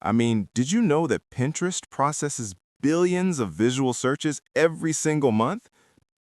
I mean, did you know that Pinterest processes billions of visual searches every single month?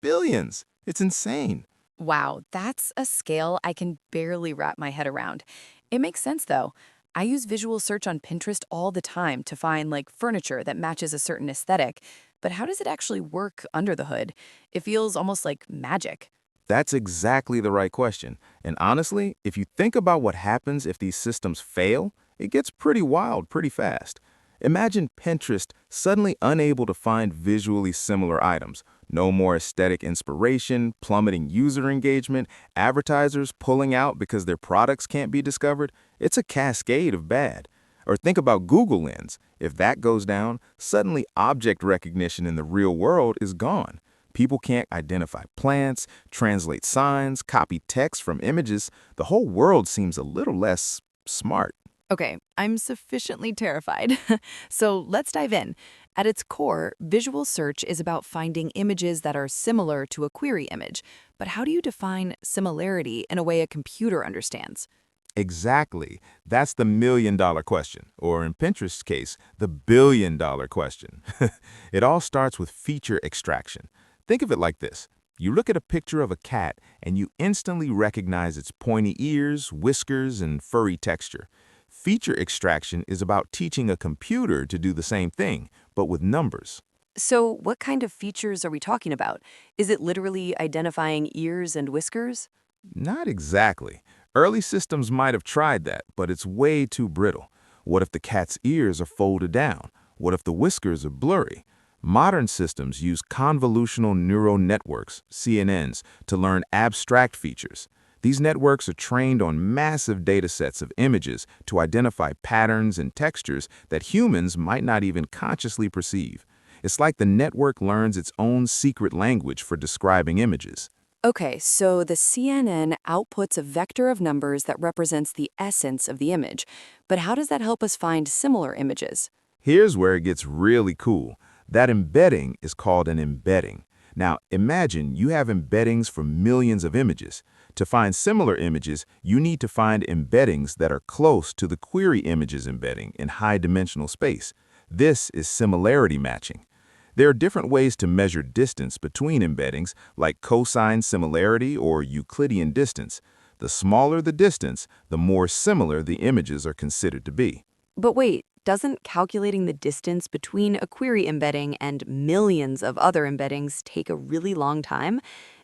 Billions! It's insane. Wow, that's a scale I can barely wrap my head around. It makes sense though. I use visual search on Pinterest all the time to find like furniture that matches a certain aesthetic, but how does it actually work under the hood? It feels almost like magic. That's exactly the right question. And honestly, if you think about what happens if these systems fail, it gets pretty wild pretty fast. Imagine Pinterest suddenly unable to find visually similar items. No more aesthetic inspiration, plummeting user engagement, advertisers pulling out because their products can't be discovered. It's a cascade of bad. Or think about Google Lens. If that goes down, suddenly object recognition in the real world is gone. People can't identify plants, translate signs, copy text from images. The whole world seems a little less smart. Okay, I'm sufficiently terrified. So let's dive in. At its core, visual search is about finding images that are similar to a query image. But how do you define similarity in a way a computer understands? Exactly. That's the million-dollar question, or in Pinterest's case, the billion-dollar question. It all starts with feature extraction. Think of it like this. You look at a picture of a cat and you instantly recognize its pointy ears, whiskers, and furry texture. Feature extraction is about teaching a computer to do the same thing, but with numbers. So, what kind of features are we talking about? Is it literally identifying ears and whiskers? Not exactly. Early systems might have tried that, but it's way too brittle. What if the cat's ears are folded down? What if the whiskers are blurry? Modern systems use convolutional neural networks, CNNs, to learn abstract features. These networks are trained on massive data sets of images to identify patterns and textures that humans might not even consciously perceive. It's like the network learns its own secret language for describing images. Okay, so the CNN outputs a vector of numbers that represents the essence of the image. But how does that help us find similar images? Here's where it gets really cool. That embedding is called an embedding. Now, imagine you have embeddings for millions of images. To find similar images, you need to find embeddings that are close to the query image's embedding in high-dimensional space. This is similarity matching. There are different ways to measure distance between embeddings, like cosine similarity or Euclidean distance. The smaller the distance, the more similar the images are considered to be. But wait, doesn't calculating the distance between a query embedding and millions of other embeddings take a really long time?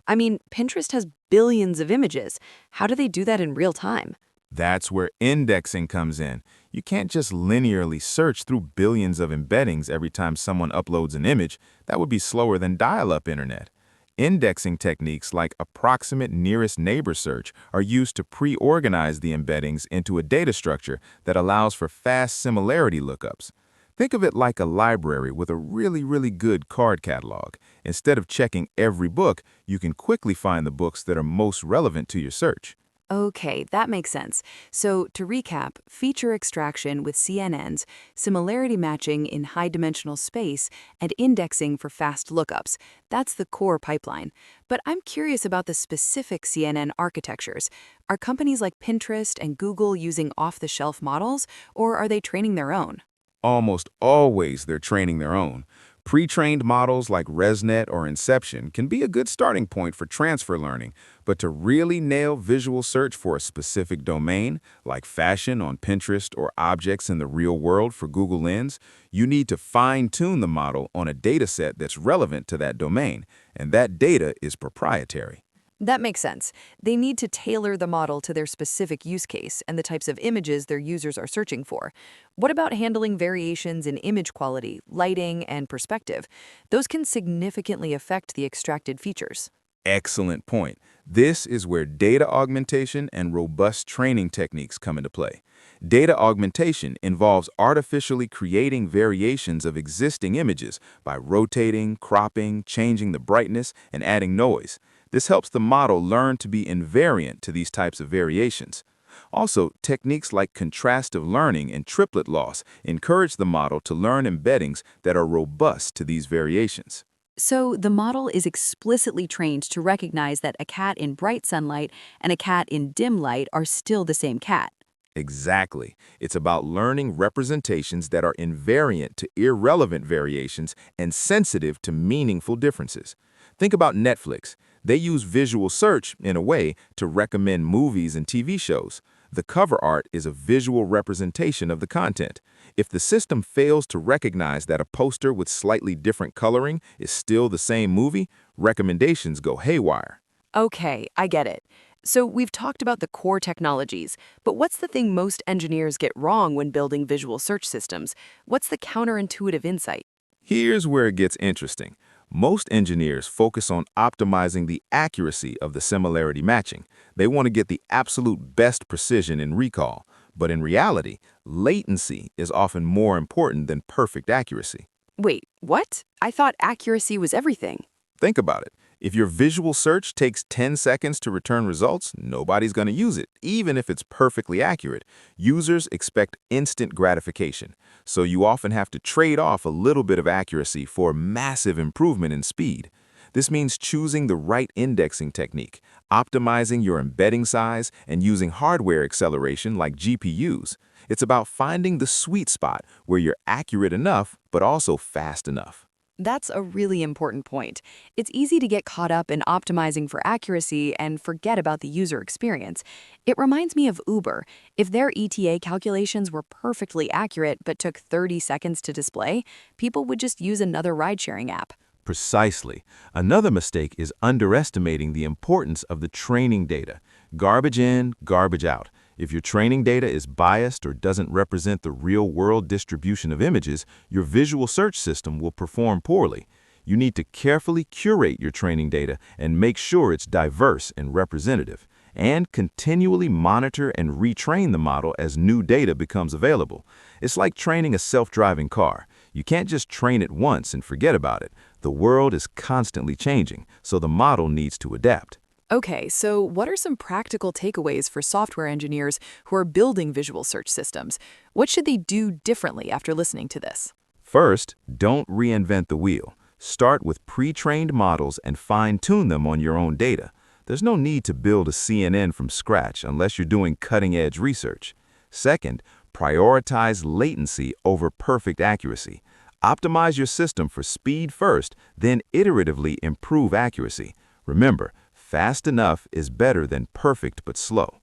I mean, Pinterest has billions of images. How do they do that in real time? That's where indexing comes in. You can't just linearly search through billions of embeddings every time someone uploads an image. That would be slower than dial-up internet. Indexing techniques like approximate nearest neighbor search are used to pre-organize the embeddings into a data structure that allows for fast similarity lookups. Think of it like a library with a really good card catalog. Instead of checking every book, you can quickly find the books that are most relevant to your search. Okay, that makes sense. So, to recap, feature extraction with CNNs, similarity matching in high dimensional space, and indexing for fast lookups. That's the core pipeline. But I'm curious about the specific CNN architectures. Are companies like Pinterest and Google using off the shelf models, or are they training their own? Almost always they're training their own. Pre-trained models like ResNet or Inception can be a good starting point for transfer learning, but to really nail visual search for a specific domain, like fashion on Pinterest or objects in the real world for Google Lens, you need to fine-tune the model on a dataset that's relevant to that domain, and that data is proprietary. That makes sense. They need to tailor the model to their specific use case and the types of images their users are searching for. What about handling variations in image quality, lighting, and perspective? Those can significantly affect the extracted features. Excellent point. This is where data augmentation and robust training techniques come into play. Data augmentation involves artificially creating variations of existing images by rotating, cropping, changing the brightness, and adding noise. This helps the model learn to be invariant to these types of variations. Also, techniques like contrastive learning and triplet loss encourage the model to learn embeddings that are robust to these variations. So the model is explicitly trained to recognize that a cat in bright sunlight and a cat in dim light are still the same cat. Exactly. It's about learning representations that are invariant to irrelevant variations and sensitive to meaningful differences. Think about Netflix. They use visual search, in a way, to recommend movies and TV shows. The cover art is a visual representation of the content. If the system fails to recognize that a poster with slightly different coloring is still the same movie, recommendations go haywire. Okay, I get it. So we've talked about the core technologies, but what's the thing most engineers get wrong when building visual search systems? What's the counterintuitive insight? Here's where it gets interesting. Most engineers focus on optimizing the accuracy of the similarity matching. They want to get the absolute best precision in recall. But in reality, latency is often more important than perfect accuracy. Wait, what? I thought accuracy was everything. Think about it. If your visual search takes 10 seconds to return results, nobody's going to use it, even if it's perfectly accurate. Users expect instant gratification, so you often have to trade off a little bit of accuracy for massive improvement in speed. This means choosing the right indexing technique, optimizing your embedding size, and using hardware acceleration like GPUs. It's about finding the sweet spot where you're accurate enough, but also fast enough. That's a really important point. It's easy to get caught up in optimizing for accuracy and forget about the user experience. It reminds me of Uber. If their ETA calculations were perfectly accurate but took 30 seconds to display, people would just use another ride-sharing app. Precisely. Another mistake is underestimating the importance of the training data. Garbage in, garbage out. If your training data is biased or doesn't represent the real-world distribution of images, your visual search system will perform poorly. You need to carefully curate your training data and make sure it's diverse and representative, and continually monitor and retrain the model as new data becomes available. It's like training a self-driving car. You can't just train it once and forget about it. The world is constantly changing, so the model needs to adapt. Okay, so what are some practical takeaways for software engineers who are building visual search systems? What should they do differently after listening to this? First, don't reinvent the wheel. Start with pre-trained models and fine-tune them on your own data. There's no need to build a CNN from scratch unless you're doing cutting-edge research. Second, prioritize latency over perfect accuracy. Optimize your system for speed first, then iteratively improve accuracy. Remember, fast enough is better than perfect but slow.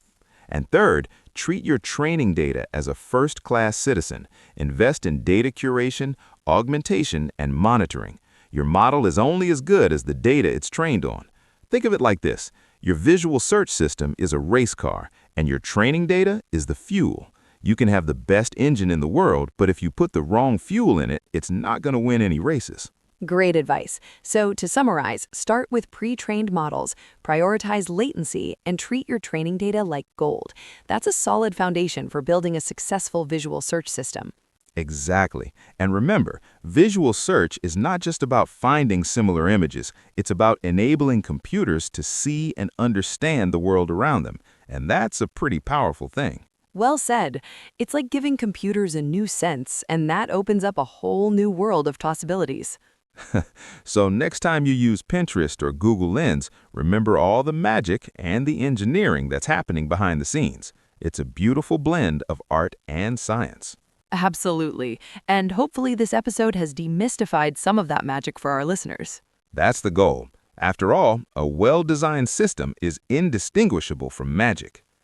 And third, treat your training data as a first-class citizen. Invest in data curation, augmentation, and monitoring. Your model is only as good as the data it's trained on. Think of it like this. Your visual search system is a race car, and your training data is the fuel. You can have the best engine in the world, but if you put the wrong fuel in it, it's not going to win any races. Great advice. So to summarize, start with pre-trained models, prioritize latency, and treat your training data like gold. That's a solid foundation for building a successful visual search system. Exactly. And remember, visual search is not just about finding similar images. It's about enabling computers to see and understand the world around them. And that's a pretty powerful thing. Well said. It's like giving computers a new sense, and that opens up a whole new world of possibilities. So next time you use Pinterest or Google Lens, remember all the magic and the engineering that's happening behind the scenes. It's a beautiful blend of art and science. Absolutely. And hopefully this episode has demystified some of that magic for our listeners. That's the goal. After all, a well-designed system is indistinguishable from magic.